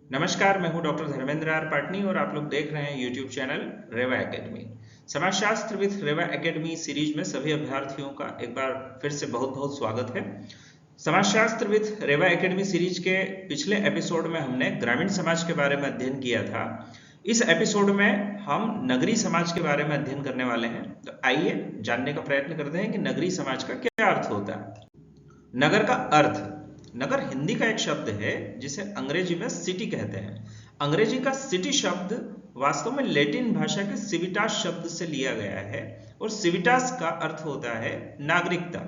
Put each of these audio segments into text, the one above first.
नमस्कार, मैं हूं डॉक्टर धर्मेंद्र आर पाटनी और आप लोग देख रहे हैं यूट्यूब चैनल रेवा एकेडमी। समाजशास्त्र विद रेवा एकेडमी सीरीज में सभी अभ्यर्थियों का एक बार फिर से बहुत बहुत स्वागत है। समाजशास्त्र विद रेवा एकेडमी सीरीज के पिछले एपिसोड में हमने ग्रामीण समाज के बारे में अध्ययन किया था। इस एपिसोड में हम नगरी समाज के बारे में अध्ययन करने वाले हैं। तो आइए जानने का प्रयत्न करते हैं कि नगरी समाज का क्या अर्थ होता है। नगर का अर्थ, नगर हिंदी का एक शब्द है जिसे अंग्रेजी में सिटी कहते हैं। अंग्रेजी का सिटी शब्द वास्तव में लैटिन भाषा के सिविटास शब्द से लिया गया है और सिविटास का अर्थ होता है नागरिकता।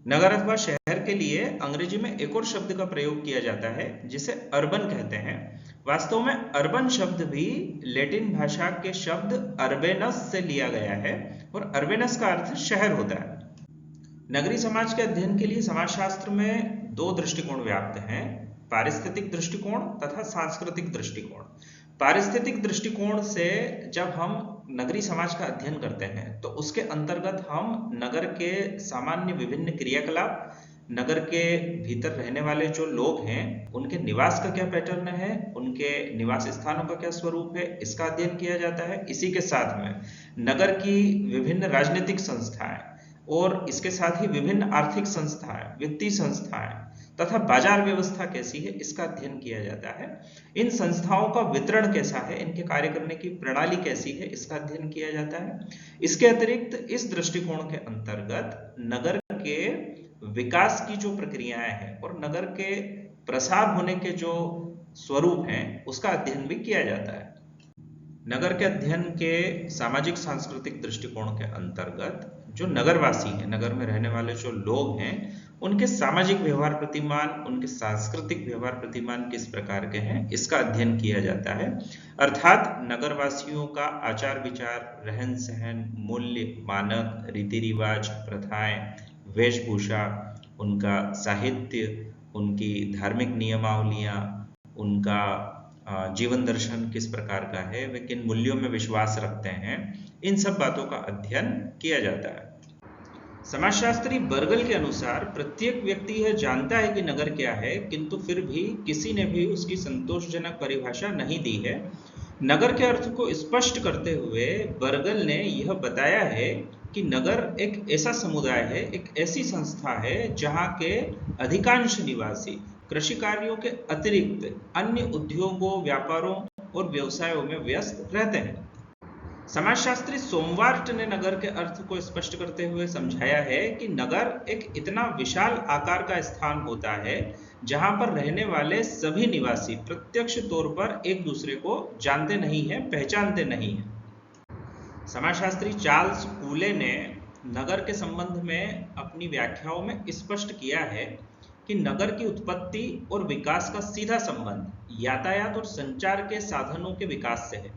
नगर अथवा शहर के लिए अंग्रेजी में एक और शब्द का प्रयोग किया जाता है जिसे अर्बन कहते हैं। वास्तव में अर्बन शब्द भी लैटिन भाषा के शब्द अर्बेनस से लिया गया है और अर्बेनस का अर्थ शहर होता है। नगरी समाज के अध्ययन के लिए समाजशास्त्र में दो दृष्टिकोण व्याप्त हैं, पारिस्थितिक दृष्टिकोण तथा सांस्कृतिक दृष्टिकोण। पारिस्थितिक दृष्टिकोण से जब हम नगरी समाज का अध्ययन करते हैं तो उसके अंतर्गत हम नगर के सामान्य विभिन्न क्रियाकलाप, नगर के भीतर रहने वाले जो लोग हैं उनके निवास का क्या पैटर्न है, उनके निवास स्थानों का क्या स्वरूप है, इसका अध्ययन किया जाता है। इसी के साथ में नगर की विभिन्न राजनीतिक संस्थाएं और इसके साथ ही विभिन्न आर्थिक संस्थाएं, वित्तीय संस्थाएं तथा बाजार व्यवस्था कैसी है, इसका अध्ययन किया जाता है। इन संस्थाओं का वितरण कैसा है, इनके कार्य करने की प्रणाली कैसी है, इसका अध्ययन किया जाता है। इसके अतिरिक्त इस दृष्टिकोण के अंतर्गत नगर के विकास की जो प्रक्रियाएं हैं और नगर के प्रसार होने के जो स्वरूप हैं उसका अध्ययन भी किया जाता है। नगर के अध्ययन के सामाजिक सांस्कृतिक दृष्टिकोण के अंतर्गत जो नगरवासी हैं, नगर में रहने वाले जो लोग हैं, उनके सामाजिक व्यवहार प्रतिमान, उनके सांस्कृतिक व्यवहार प्रतिमान किस प्रकार के हैं, इसका अध्ययन किया जाता है। अर्थात नगरवासियों का आचार विचार, रहन सहन, मूल्य, मानक, रीति रिवाज, प्रथाएं, वेशभूषा, उनका साहित्य, उनकी धार्मिक नियमावलियां, उनका जीवन दर्शन किस प्रकार का है, वे किन मूल्यों में विश्वास रखते हैं, इन सब बातों का अध्ययन किया जाता है। समाजशास्त्री बर्गल के अनुसार प्रत्येक व्यक्ति यह जानता है कि नगर क्या है, किंतु फिर भी किसी ने भी उसकी संतोषजनक परिभाषा नहीं दी है। नगर के अर्थ को स्पष्ट करते हुए बर्गल ने यह बताया है कि नगर एक ऐसा समुदाय है, एक ऐसी संस्था है जहां के अधिकांश निवासी कृषि कार्यों के अतिरिक्त अन्य उद्योगों, व्यापारों और व्यवसायों में व्यस्त रहते हैं। समाजशास्त्री सोमवार्ट ने नगर के अर्थ को स्पष्ट करते हुए समझाया है कि नगर एक इतना विशाल आकार का स्थान होता है जहां पर रहने वाले सभी निवासी प्रत्यक्ष तौर पर एक दूसरे को जानते नहीं हैं, पहचानते नहीं हैं। समाजशास्त्री चार्ल्स कूले ने नगर के संबंध में अपनी व्याख्याओं में स्पष्ट किया है कि नगर की उत्पत्ति और विकास का सीधा संबंध यातायात और संचार के साधनों के विकास से है।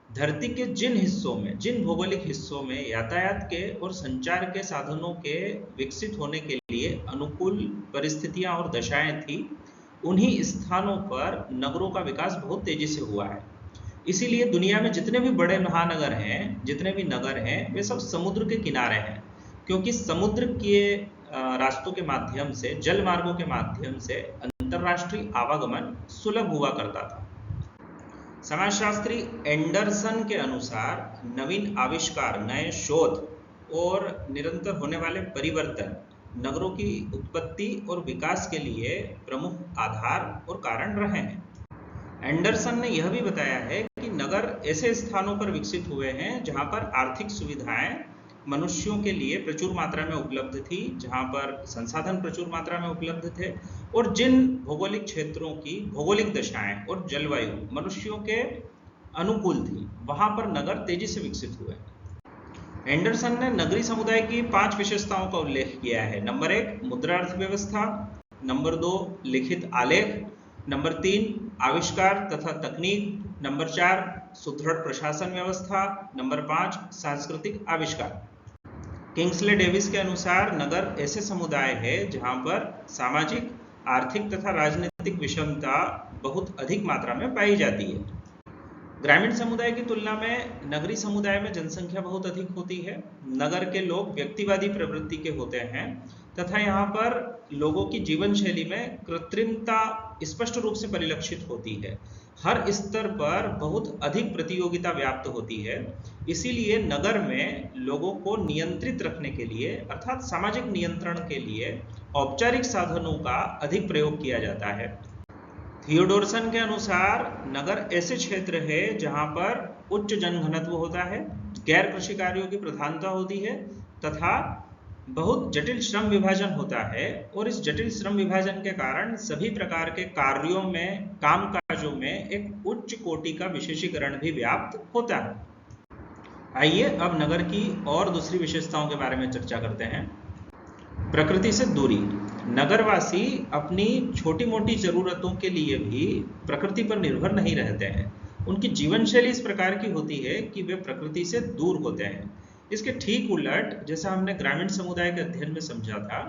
धरती के जिन हिस्सों में, जिन भौगोलिक हिस्सों में यातायात के और संचार के साधनों के विकसित होने के लिए अनुकूल परिस्थितियां और दशाएं थी, उन्हीं स्थानों पर नगरों का विकास बहुत तेजी से हुआ है। इसीलिए दुनिया में जितने भी बड़े महानगर हैं, जितने भी नगर हैं, वे सब समुद्र के किनारे हैं, क्योंकि समुद्र के रास्तों के माध्यम से, जल मार्गों के माध्यम से अंतरराष्ट्रीय आवागमन सुलभ हुआ करता था। समाजशास्त्री एंडरसन के अनुसार नवीन आविष्कार, नए शोध और निरंतर होने वाले परिवर्तन नगरों की उत्पत्ति और विकास के लिए प्रमुख आधार और कारण रहे हैं। एंडरसन ने यह भी बताया है कि नगर ऐसे स्थानों पर विकसित हुए हैं जहां पर आर्थिक सुविधाएं मनुष्यों के लिए प्रचुर मात्रा में उपलब्ध थी, जहां पर संसाधन प्रचुर मात्रा में उपलब्ध थे और जिन भौगोलिक क्षेत्रों की भौगोलिक दशाएं और जलवायु मनुष्यों के अनुकूल थी, वहां पर नगर तेजी से विकसित हुए। एंडरसन ने नगरी समुदाय की 5 विशेषताओं का उल्लेख किया है। नंबर 1 मुद्रा अर्थव्यवस्था, नंबर 2 लिखित आलेख, नंबर 3 आविष्कार तथा तकनीक, नंबर 4 सुदृढ़ प्रशासन व्यवस्था, नंबर 5 सांस्कृतिक आविष्कार। किंग्सले डेविस के अनुसार नगर ऐसे समुदाय है जहां पर सामाजिक, आर्थिक तथा राजनीतिक विषमता बहुत अधिक मात्रा में पाई जाती है। ग्रामीण समुदाय की तुलना में नगरी समुदाय में जनसंख्या बहुत अधिक होती है। नगर के लोग व्यक्तिवादी प्रवृत्ति के होते हैं तथा यहाँ पर लोगों की जीवन शैली में कृत्रिमता स्पष्ट रूप से परिलक्षित होती है। हर स्तर पर बहुत अधिक प्रतियोगिता व्याप्त होती है। इसीलिए नगर में लोगों को नियंत्रित रखने के लिए अर्थात सामाजिक नियंत्रण के लिए औपचारिक साधनों का अधिक प्रयोग किया जाता है। थियोडोरसन के अनुसार नगर ऐसे क्षेत्र है जहां पर उच्च जनघनत्व होता है, गैर कृषि कार्यों की प्रधानता होती है तथा बहुत जटिल श्रम विभाजन होता है, और इस जटिल श्रम विभाजन के कारण सभी प्रकार के कार्यों में, कामकाजों में एक उच्च कोटि का विशेषीकरण भी व्याप्त होता है। आइए अब नगर की और दूसरी विशेषताओं के बारे में चर्चा करते हैं। प्रकृति से दूरी। नगरवासी अपनी छोटी मोटी जरूरतों के लिए भी प्रकृति पर निर्भर नहीं रहते हैं। उनकी जीवन शैली इस प्रकार की होती है कि वे प्रकृति से दूर होते हैं। इसके ठीक उलट, जैसा हमने ग्रामीण समुदाय के अध्ययन में समझा था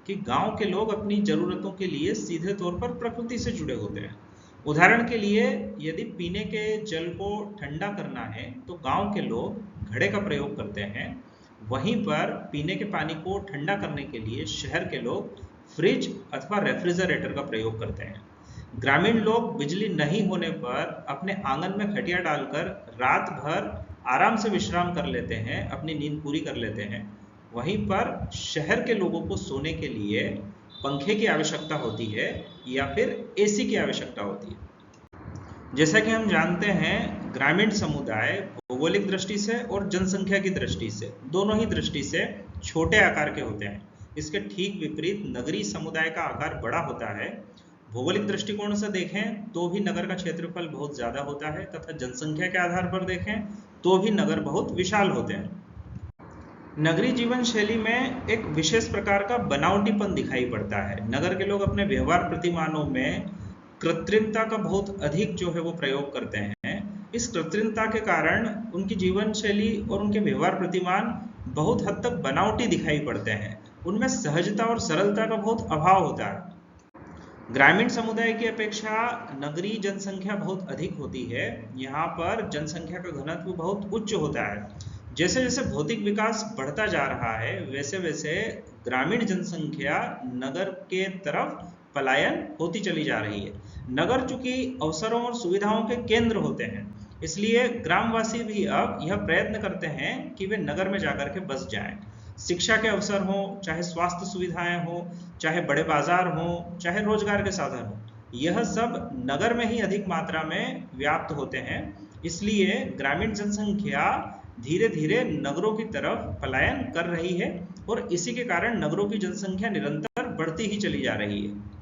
कि गांव के लोग अपनी जरूरतों के लिए सीधे तौर पर प्रकृति से जुड़े होते हैं। उदाहरण के लिए, यदि पीने के जल को ठंडा करना है तो गांव के लोग घड़े का प्रयोग करते हैं। वहीं पर पीने के पानी को ठंडा करने के लिए शहर के लोग फ्रिज अथवा रेफ्रिजरेटर का प्रयोग करते हैं। ग्रामीण लोग बिजली नहीं होने पर अपने आंगन में खटिया डालकर रात भर आराम से विश्राम कर लेते हैं, अपनी नींद पूरी कर लेते हैं। वहीं पर शहर के लोगों को सोने के लिए पंखे की आवश्यकता होती है या फिर एसी की आवश्यकता होती है। जैसा कि हम जानते हैं, ग्रामीण समुदाय भौगोलिक दृष्टि से और जनसंख्या की दृष्टि से, दोनों ही दृष्टि से छोटे आकार के होते हैं। इसके ठीक विपरीत नगरीय समुदाय का आकार बड़ा होता है। भौगोलिक दृष्टिकोण से देखें तो भी नगर का क्षेत्रफल बहुत ज्यादा होता है तथा जनसंख्या के आधार पर देखें तो भी नगर बहुत विशाल होते हैं। नगरीय जीवन शैली में एक विशेष प्रकार का बनावटीपन दिखाई पड़ता है। नगर के लोग अपने व्यवहार प्रतिमानों में कृत्रिमता का बहुत अधिक जो है वो प्रयोग करते हैं। इस कृत्रिमता के कारण उनकी जीवन शैली और उनके व्यवहार प्रतिमान बहुत हद तक बनावटी दिखाई पड़ते हैं। उनमें सहजता और सरलता का बहुत अभाव होता है। ग्रामीण समुदाय की अपेक्षा नगरीय जनसंख्या बहुत अधिक होती है। यहाँ पर जनसंख्या का घनत्व बहुत उच्च होता है। जैसे जैसे भौतिक विकास बढ़ता जा रहा है वैसे वैसे ग्रामीण जनसंख्या नगर के तरफ पलायन होती चली जा रही है। नगर चूंकि अवसरों और सुविधाओं के केंद्र होते हैं, इसलिए ग्रामवासी भी अब यह प्रयत्न करते हैं कि वे नगर में जाकर के बस जाएं। शिक्षा के अवसर हो, चाहे स्वास्थ्य सुविधाएं हो, चाहे बड़े बाजार हो, चाहे रोजगार के साधन हो, यह सब नगर में ही अधिक मात्रा में व्याप्त होते हैं। इसलिए ग्रामीण जनसंख्या धीरे धीरे नगरों की तरफ पलायन कर रही है और इसी के कारण नगरों की जनसंख्या निरंतर बढ़ती ही चली जा रही है।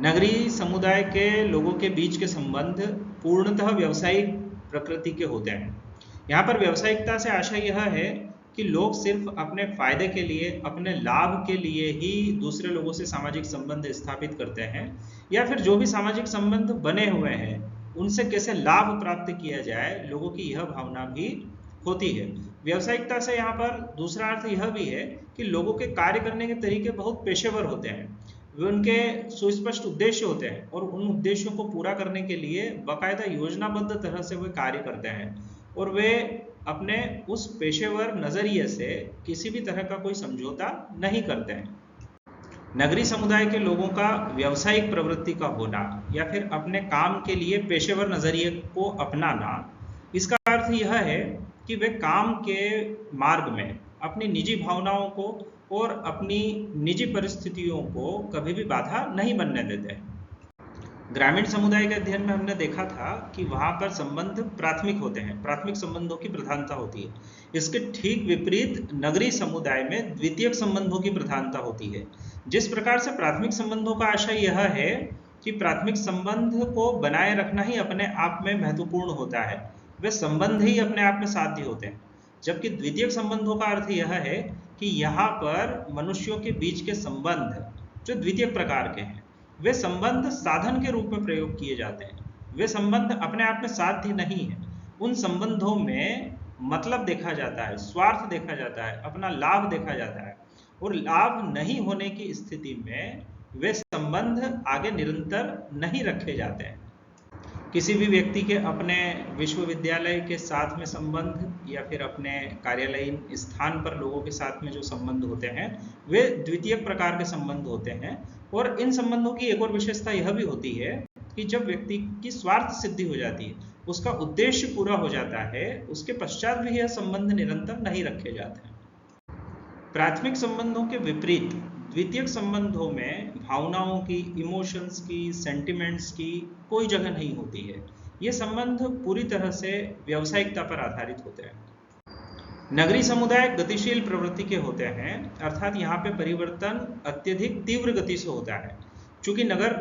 नगरीय समुदाय के लोगों के बीच के संबंध पूर्णतः व्यावसायिक प्रकृति के होते हैं। यहाँ पर व्यावसायिकता से आशय यह है कि लोग सिर्फ अपने फायदे के लिए, अपने लाभ के लिए ही दूसरे लोगों से सामाजिक संबंध स्थापित करते हैं, या फिर जो भी सामाजिक संबंध बने हुए हैं उनसे कैसे लाभ प्राप्त किया जाए, लोगों की यह भावना भी होती है। व्यावसायिकता से यहाँ पर दूसरा अर्थ यह भी है कि लोगों के कार्य करने के तरीके बहुत पेशेवर होते हैं। वे उनके सुस्पष्ट उद्देश्य होते हैं और उन उद्देश्यों को पूरा करने के लिए बाकायदा योजनाबद्ध तरह से वे कार्य करते हैं और वे अपने उस पेशेवर नजरिए से किसी भी तरह का कोई समझौता नहीं करते हैं। नगरीय समुदाय के लोगों का व्यावसायिक प्रवृत्ति का होना या फिर अपने काम के लिए पेशेवर नजरिए को अपनाना, इसका अर्थ यह है कि वे काम के मार्ग में अपनी निजी भावनाओं को और अपनी निजी परिस्थितियों को कभी भी बाधा नहीं बनने देते हैं। ग्रामीण समुदाय के अध्ययन में हमने देखा था कि वहां पर संबंध प्राथमिक होते हैं, प्राथमिक संबंधों की प्रधानता होती है। इसके ठीक विपरीत नगरीय समुदाय में द्वितीयक संबंधों की प्रधानता होती है। जिस प्रकार से प्राथमिक संबंधों का आशय यह है कि प्राथमिक संबंध को बनाए रखना ही अपने आप में महत्वपूर्ण होता है, वे संबंध ही अपने आप में साध्य होते हैं, जबकि द्वितीयक संबंधों का अर्थ यह है कि यहाँ पर मनुष्यों के बीच के संबंध जो द्वितीयक प्रकार के हैं, वे संबंध साधन के रूप में प्रयोग किए जाते हैं। वे संबंध अपने आप में साध्य नहीं है। उन संबंधों में मतलब देखा जाता है, स्वार्थ देखा जाता है, अपना लाभ देखा जाता है, और लाभ नहीं होने की स्थिति में वे संबंध आगे निरंतर नहीं रखे जाते हैं। किसी भी व्यक्ति के अपने विश्वविद्यालय के साथ में संबंध या फिर अपने कार्यालयीन स्थान पर लोगों के साथ में जो संबंध होते हैं वे द्वितीयक प्रकार के संबंध होते हैं। और इन संबंधों की एक और विशेषता यह भी होती है कि जब व्यक्ति की स्वार्थ सिद्धि हो जाती है, उसका उद्देश्य पूरा हो जाता है, उसके पश्चात भी यह संबंध निरंतर नहीं रखे जाते हैं। प्राथमिक संबंधों के विपरीत द्वितीयक संबंधों में भावनाओं की, इमोशंस की, सेंटिमेंट्स की कोई जगह नहीं होती है। ये संबंध पूरी तरह से व्यावसायिकता पर आधारित होते हैं। नगरीय समुदाय गतिशील प्रवृत्ति के होते हैं, अर्थात यहाँ पे परिवर्तन अत्यधिक तीव्र गति से होता है। चूंकि नगर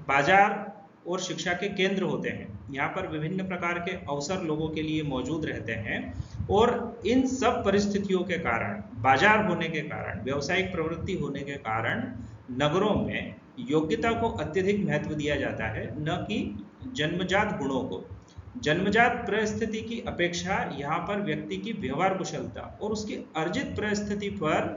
बाजार और शिक्षा के केंद्र होते हैं, यहाँ पर विभिन्न प्रकार के अवसर लोगों के लिए मौजूद रहते हैं और इन सब परिस्थितियों के कारण, बाजार होने के कारण, व्यावसायिक प्रवृत्ति होने के कारण नगरों में योग्यता को अत्यधिक महत्व दिया जाता है, न कि जन्मजात गुणों को। जन्मजात परिस्थिति की अपेक्षा यहाँ पर व्यक्ति की व्यवहार कुशलता और उसकी अर्जित परिस्थिति पर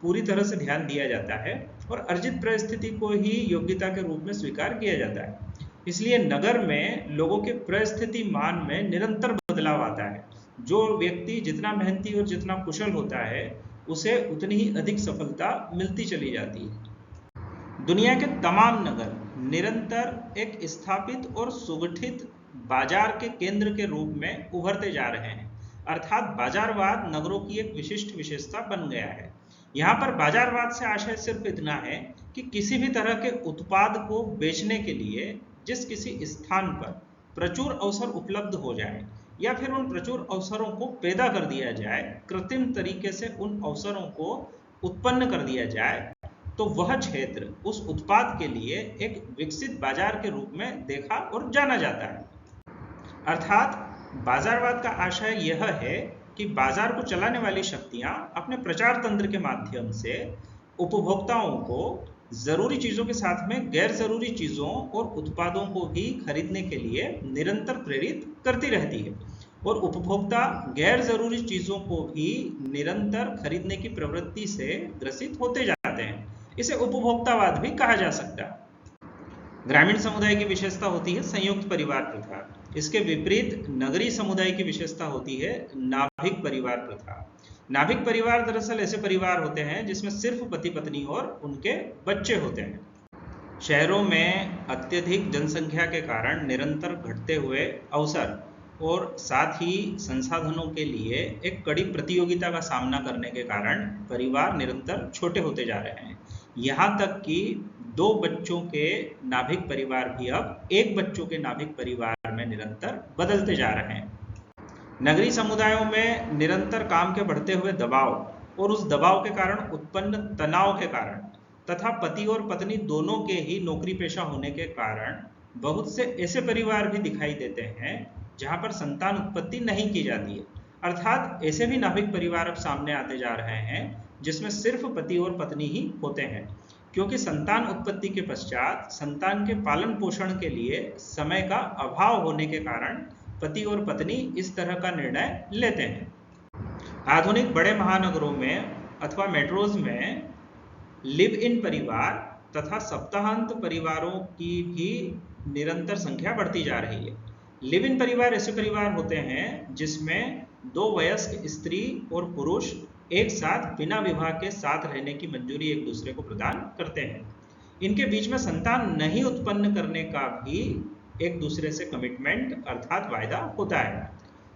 पूरी तरह से ध्यान दिया जाता है और अर्जित परिस्थिति को ही योग्यता के रूप में स्वीकार किया जाता है। इसलिए नगर में लोगों के परिस्थिति मान में निरंतर बदलाव आता है। जो व्यक्ति जितना मेहनती और जितना कुशल होता है, उसे उतनी ही अधिक सफलता मिलती चली जाती है। दुनिया के तमाम नगर निरंतर एक स्थापित और सुगठित बाजार के केंद्र के रूप में उभरते जा रहे हैं, अर्थात बाजारवाद नगरों की एक विशिष्ट विशेषता बन गया है। यहाँ पर बाजारवाद से आशय सिर्फ इतना है कि किसी भी तरह के उत्पाद को बेचने के लिए जिस किसी स्थान पर प्रचुर अवसर उपलब्ध हो जाए या फिर उन प्रचुर अवसरों को पैदा कर दिया जाए, कृत्रिम तरीके से उन अवसरों को उत्पन्न कर दिया जाए, तो वह क्षेत्र उस उत्पाद के लिए एक विकसित बाजार के रूप में देखा और जाना जाता है। अर्थात बाजारवाद का आशय यह है कि बाजार को चलाने वाली शक्तियां अपने प्रचार तंत्र के माध्यम से उपभोक्ताओं को जरूरी चीजों के साथ में गैर जरूरी चीजों और उत्पादों को भी खरीदने के लिए निरंतर प्रेरित करती रहती है और उपभोक्ता गैर जरूरी चीजों को भी निरंतर खरीदने की प्रवृत्ति से ग्रसित होते जाते हैं। इसे उपभोक्तावाद भी कहा जा सकता है। ग्रामीण समुदाय की विशेषता होती है संयुक्त परिवार प्रथा। इसके विपरीत नगरीय समुदाय की विशेषता होती है नाभिक परिवार प्रथा। नाभिक परिवार दरअसल ऐसे परिवार होते हैं जिसमें सिर्फ पति पत्नी और उनके बच्चे होते हैं। शहरों में अत्यधिक जनसंख्या के कारण निरंतर घटते हुए अवसर और साथ ही संसाधनों के लिए एक कड़ी प्रतियोगिता का सामना करने के कारण परिवार निरंतर छोटे होते जा रहे हैं। यहाँ तक कि 2 बच्चों के नाभिक परिवार भी अब 1 बच्चों के नाभिक परिवार में निरंतर बदलते जा रहे हैं। नगरीय समुदायों में निरंतर काम के बढ़ते हुए दबाव और उस दबाव के कारण उत्पन्न तनाव के कारण तथा पति और पत्नी दोनों के ही नौकरी पेशा होने के कारण बहुत से ऐसे परिवार भी दिखाई देते हैं जहां पर संतान उत्पत्ति नहीं की जाती है। अर्थात ऐसे भी नाभिक परिवार अब सामने आते जा रहे हैं जिसमें सिर्फ पति और पत्नी ही होते हैं, क्योंकि संतान उत्पत्ति के पश्चात संतान के पालन पोषण के लिए समय का अभाव होने के कारण पति और पत्नी इस तरह का निर्णय लेते हैं। आधुनिक बड़े महानगरों में अथवा मेट्रोज में लिव इन परिवार तथा सप्ताहांत परिवारों की भी निरंतर संख्या बढ़ती जा रही है। लिव इन परिवार ऐसे परिवार होते हैं जिसमें 2 वयस्क स्त्री और पुरुष एक साथ बिना विवाह के साथ रहने की मंजूरी एक दूसरे को प्रदान करते हैं। इनके बीच में संतान नहीं उत्पन्न करने का भी एक दूसरे से कमिटमेंट अर्थात वायदा होता है।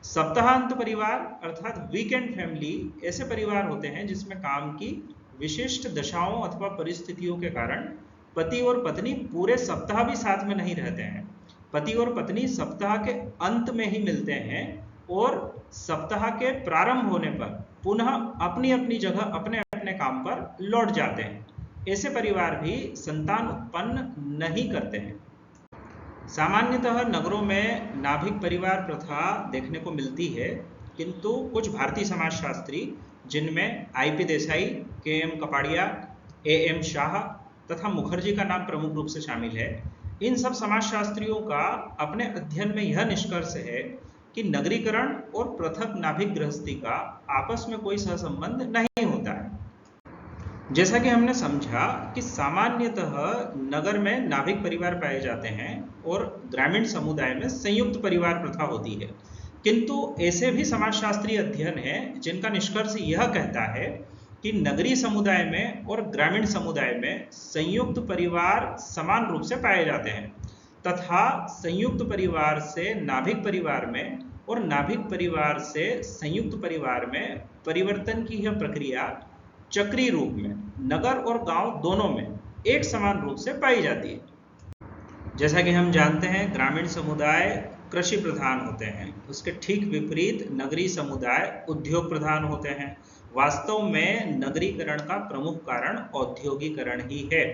सप्ताहांत परिवार अर्थात वीकेंड फैमिली ऐसे परिवार होते हैं जिसमें काम की विशिष्ट दशाओं अथवा परिस्थितियों के कारण पति और पत्नी पूरे सप्ताह भी साथ में नहीं रहते हैं। पति और पत्नी सप्ताह के अंत में ही मिलते हैं और सप्ताह के प्रारंभ होने पर पुनः अपनी अपनी जगह अपने अपने काम पर लौट जाते हैं। ऐसे परिवार भी संतान उत्पन्न नहीं करते हैं। सामान्यतः नगरों में नाभिक परिवार प्रथा देखने को मिलती है, किंतु कुछ भारतीय समाजशास्त्री जिनमें IP Desai, KM Kapadia, AM Shah तथा मुखर्जी का नाम प्रमुख रूप से शामिल है, इन सब समाजशास्त्रियों का अपने अध्ययन में यह निष्कर्ष है कि नगरीकरण और पृथक नाभिक गृहस्थी का आपस में कोई सहसंबंध नहीं होता है। जैसा कि हमने समझा कि सामान्यतः नगर में नाभिक परिवार पाए जाते हैं और ग्रामीण समुदाय में संयुक्त परिवार प्रथा होती है, किंतु ऐसे भी समाजशास्त्रीय अध्ययन हैं जिनका निष्कर्ष यह कहता है कि नगरीय समुदाय में और ग्रामीण समुदाय में संयुक्त परिवार समान रूप से पाए जाते हैं तथा संयुक्त परिवार से नाभिक परिवार में और नाभिक परिवार से संयुक्त परिवार में परिवर्तन की यह प्रक्रिया चक्रीय रूप में नगर और गांव दोनों में एक समान रूप से पाई जाती है। जैसा कि हम जानते हैं, ग्रामीण समुदाय कृषि प्रधान होते हैं, उसके ठीक विपरीत नगरीय समुदाय उद्योग प्रधान होते हैं। वास्तव में नगरीकरण का प्रमुख कारण औद्योगिकरण ही है।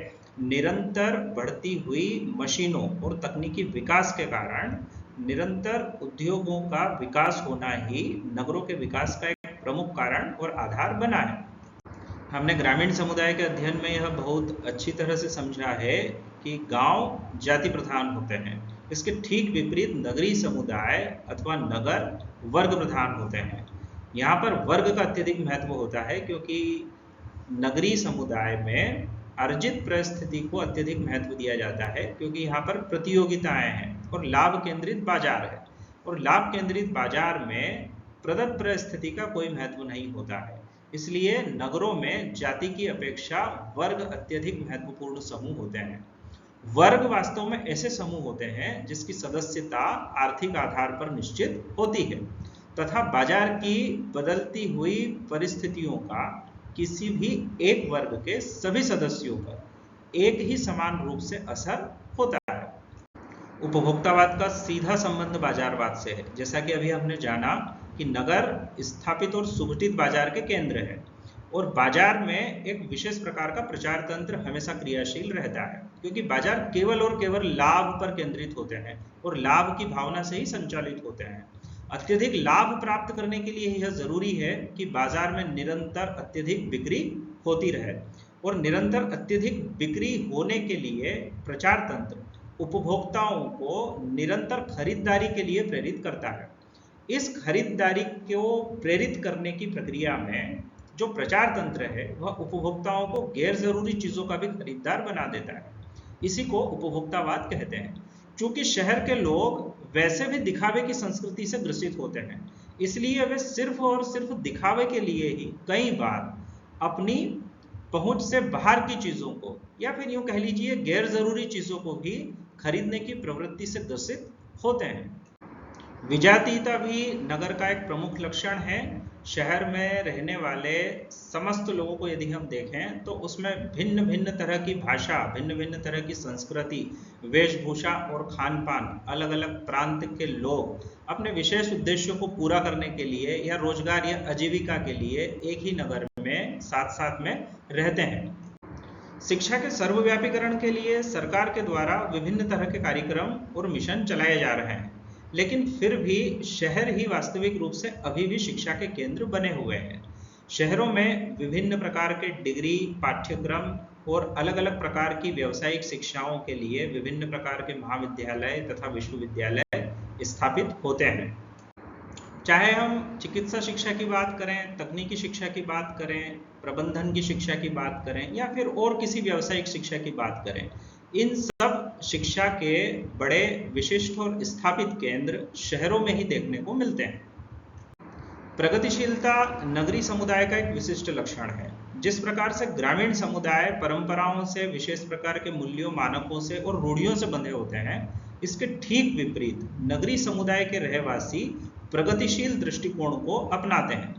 निरंतर बढ़ती हुई मशीनों और तकनीकी विकास के कारण निरंतर उद्योगों का विकास होना ही नगरों के विकास का एक प्रमुख कारण और आधार बना है। हमने ग्रामीण समुदाय के अध्ययन में यह बहुत अच्छी तरह से समझा है कि गांव जाति प्रधान होते हैं, इसके ठीक विपरीत नगरीय समुदाय अथवा नगर वर्ग प्रधान होते हैं। यहाँ पर वर्ग का अत्यधिक महत्व होता है क्योंकि नगरीय समुदाय में अर्जित परिस्थिति को अत्यधिक महत्व दिया जाता है, क्योंकि यहाँ पर प्रतियोगिताएं हैं और लाभ केंद्रित बाजार है, और लाभ केंद्रित बाजार में प्रदत्त परिस्थिति का कोई महत्व नहीं होता है। इसलिए नगरों में जाति की अपेक्षा वर्ग अत्यधिक महत्वपूर्ण समूह होते हैं। वर्ग वास्तव में ऐसे समूह होते हैं जिसकी सदस्यता आर्थिक आधार पर निश्चित होती है तथा बाजार की बदलती हुई परिस्थितियों का किसी भी एक वर्ग के सभी सदस्यों पर एक ही समान रूप से असर होता है। उपभोक्तावाद का सीधा संबंध बाजारवाद से है। जैसा कि अभी हमने जाना कि नगर स्थापित और सुगठित बाजार के केंद्र है और बाजार में एक विशेष प्रकार का प्रचार तंत्र हमेशा क्रियाशील रहता है, क्योंकि बाजार केवल और केवल लाभ पर केंद्रित होते हैं और लाभ की भावना से ही संचालित होते हैं। अत्यधिक लाभ प्राप्त करने के लिए यह जरूरी है कि बाजार में निरंतर अत्यधिक बिक्री होती रहे, और निरंतर अत्यधिक बिक्री होने के लिए प्रचार तंत्र उपभोक्ताओं को निरंतर खरीदारी के लिए प्रेरित करता है। इस खरीदारी को प्रेरित करने की प्रक्रिया में जो प्रचार तंत्र है वह उपभोक्ताओं को गैर जरूरी चीजों का भी खरीदार बना देता है। इसी को उपभोक्तावाद कहते हैं। चूंकि शहर के लोग वैसे भी दिखावे की संस्कृति से ग्रसित होते हैं, इसलिए वे सिर्फ और सिर्फ दिखावे के लिए ही कई बार अपनी पहुंच से बाहर की चीजों को, या फिर यूं कह लीजिए गैर जरूरी चीजों को भी खरीदने की प्रवृत्ति से ग्रसित होते हैं। विजातीयता भी नगर का एक प्रमुख लक्षण है। शहर में रहने वाले समस्त लोगों को यदि हम देखें तो उसमें भिन्न भिन्न तरह की भाषा, भिन्न भिन्न तरह की संस्कृति, वेशभूषा और खान पान, अलग अलग प्रांत के लोग अपने विशेष उद्देश्यों को पूरा करने के लिए या रोजगार या आजीविका के लिए एक ही नगर में साथ साथ में रहते हैं। शिक्षा के सर्वव्यापीकरण के लिए सरकार के द्वारा विभिन्न तरह के कार्यक्रम और मिशन चलाए जा रहे हैं, लेकिन फिर भी शहर ही वास्तविक रूप से अभी भी शिक्षा के केंद्र बने हुए हैं। शहरों में विभिन्न प्रकार के डिग्री पाठ्यक्रम और अलग अलग प्रकार की व्यावसायिक शिक्षाओं के लिए विभिन्न प्रकार के महाविद्यालय तथा विश्वविद्यालय स्थापित होते हैं। चाहे हम चिकित्सा शिक्षा की बात करें, तकनीकी शिक्षा की बात करें, प्रबंधन की शिक्षा की बात करें, या फिर और किसी व्यावसायिक शिक्षा की बात करें, इन सब शिक्षा के बड़े विशिष्ट और स्थापित केंद्र शहरों में ही देखने को मिलते हैं। प्रगतिशीलता नगरीय समुदाय का एक विशिष्ट लक्षण है। जिस प्रकार से ग्रामीण समुदाय परंपराओं से, विशेष प्रकार के मूल्यों, मानकों से और रूढ़ियों से बंधे होते हैं, इसके ठीक विपरीत नगरीय समुदाय के रहवासी प्रगतिशील दृष्टिकोण को अपनाते हैं।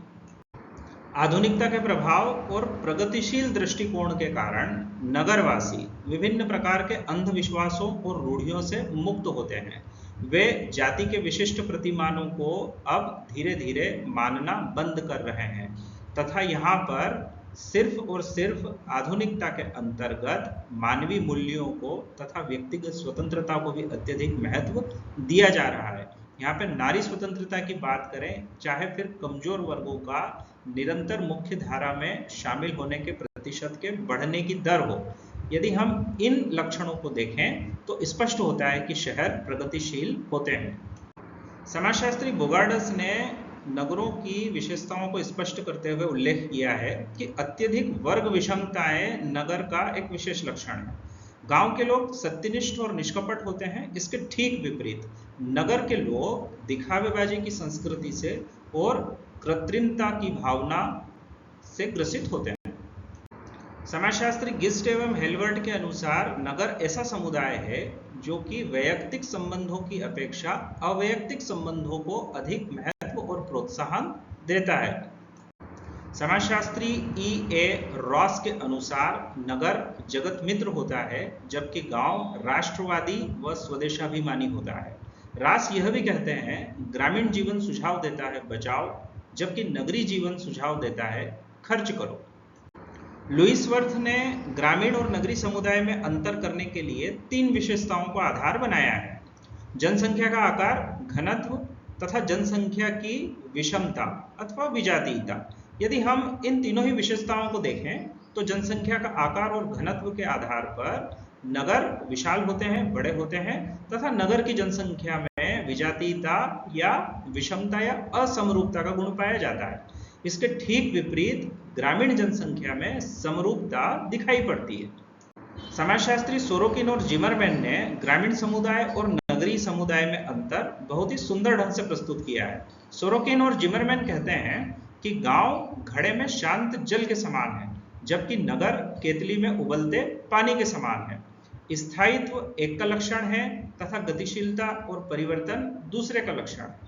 आधुनिकता के प्रभाव और प्रगतिशील दृष्टिकोण के कारण नगरवासी विभिन्न प्रकार के अंधविश्वासों और रूढ़ियों से मुक्त होते हैं। वे जाति के विशिष्ट प्रतिमानों को अब धीरे धीरे मानना बंद कर रहे हैं तथा यहाँ पर सिर्फ और सिर्फ आधुनिकता के अंतर्गत मानवीय मूल्यों को तथा व्यक्तिगत स्वतंत्रता को भी अत्यधिक महत्व दिया जा रहा है। यहाँ पे नारी स्वतंत्रता की बात करें, चाहे फिर कमजोर वर्गों का निरंतर मुख्य धारा में शामिल होने के प्रतिशत के बढ़ने की दर हो, यदि हम इन लक्षणों को देखें तो स्पष्ट होता है कि शहर प्रगतिशील होते हैं। समाजशास्त्री बोगार्डस ने नगरों की विशेषताओं को स्पष्ट करते हुए उल्लेख किया है कि अत्यधिक वर्ग विषमताएं नगर का एक विशेष लक्षण है। गांव के लोग सत्यनिष्ठ और निष्कपट होते हैं, इसके ठीक विपरीत नगर के लोग दिखावेबाजी की संस्कृति से और कृत्रिमता की भावना से ग्रसित होते हैं। समाजशास्त्री गिस्ट एवं हेलवर्ट के अनुसार नगर ऐसा समुदाय है जो कि वैयक्तिक संबंधों की अपेक्षा अवैयक्तिक संबंधों को अधिक महत्व और प्रोत्साहन देता है। समाजशास्त्री E.A. रॉस के अनुसार नगर जगत मित्र होता है जबकि गांव राष्ट्रवादी व स्वदेशाभिमानी होता है। रॉस यह भी कहते हैं ग्रामीण जीवन सुझाव देता है बचाओ, जबकि नगरी जीवन सुझाव देता है खर्च करो। लुईस वर्थ ने ग्रामीण और नगरी समुदाय में अंतर करने के लिए 3 विशेषताओं को आधार बनाया है: जनसंख्या का आकार, घनत्व तथा जनसंख्या की विषमता अथवा विजातीयता। यदि हम इन तीनों ही विशेषताओं को देखें तो जनसंख्या का आकार और घनत्व के आधार पर नगर विशाल होते हैं, बड़े होते हैं तथा नगर की जनसंख्या में विजातीयता या विषमता या असमरूपता का गुण पाया जाता है। इसके ठीक विपरीत ग्रामीण जनसंख्या में समरूपता दिखाई पड़ती है। समाजशास्त्री सोरोकिन और जिमरमैन ने ग्रामीण समुदाय और नगरीय समुदाय में अंतर बहुत ही सुंदर ढंग से प्रस्तुत किया है। सोरोकिन और जिमरमैन कहते हैं कि गांव घड़े में शांत जल के समान है, जबकि नगर केतली में उबलते पानी के समान है। स्थायित्व एक का लक्षण है तथा गतिशीलता और परिवर्तन दूसरे का लक्षण है।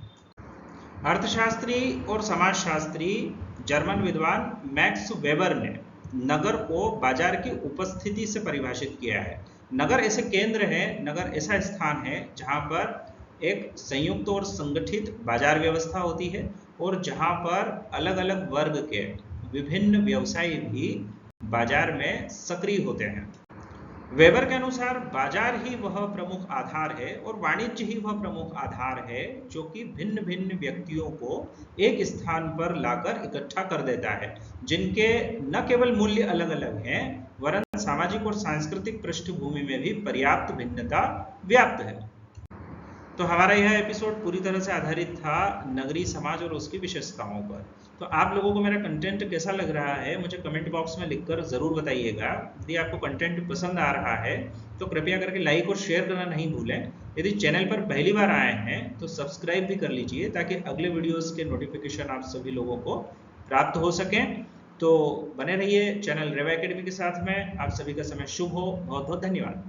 अर्थशास्त्री और समाजशास्त्री जर्मन विद्वान मैक्स वेबर ने नगर को बाजार की उपस्थिति से परिभाषित किया है। नगर ऐसे केंद्र है, नगर ऐसा स्थान है जहां पर एक संयुक्त और संगठित बाजार व्यवस्था होती है और जहां पर अलग अलग वर्ग के विभिन्न व्यवसायी भी बाजार में सक्रिय होते हैं। वेबर के अनुसार बाजार ही वह प्रमुख आधार है और वाणिज्य ही वह प्रमुख आधार है जो कि भिन्न भिन्न व्यक्तियों को एक स्थान पर लाकर इकट्ठा कर देता है, जिनके न केवल मूल्य अलग अलग हैं वरन सामाजिक और सांस्कृतिक पृष्ठभूमि में भी पर्याप्त भिन्नता व्याप्त है। तो हमारा यह एपिसोड पूरी तरह से आधारित था नगरीय समाज और उसकी विशेषताओं पर। तो आप लोगों को मेरा कंटेंट कैसा लग रहा है मुझे कमेंट बॉक्स में लिखकर ज़रूर बताइएगा। यदि आपको कंटेंट पसंद आ रहा है तो कृपया करके लाइक और शेयर करना नहीं भूलें। यदि चैनल पर पहली बार आए हैं तो सब्सक्राइब भी कर लीजिए ताकि अगले वीडियोज़ के नोटिफिकेशन आप सभी लोगों को प्राप्त हो सकें। तो बने रहिए चैनल रेवा एकेडमी के साथ में। आप सभी का समय शुभ हो। बहुत बहुत धन्यवाद।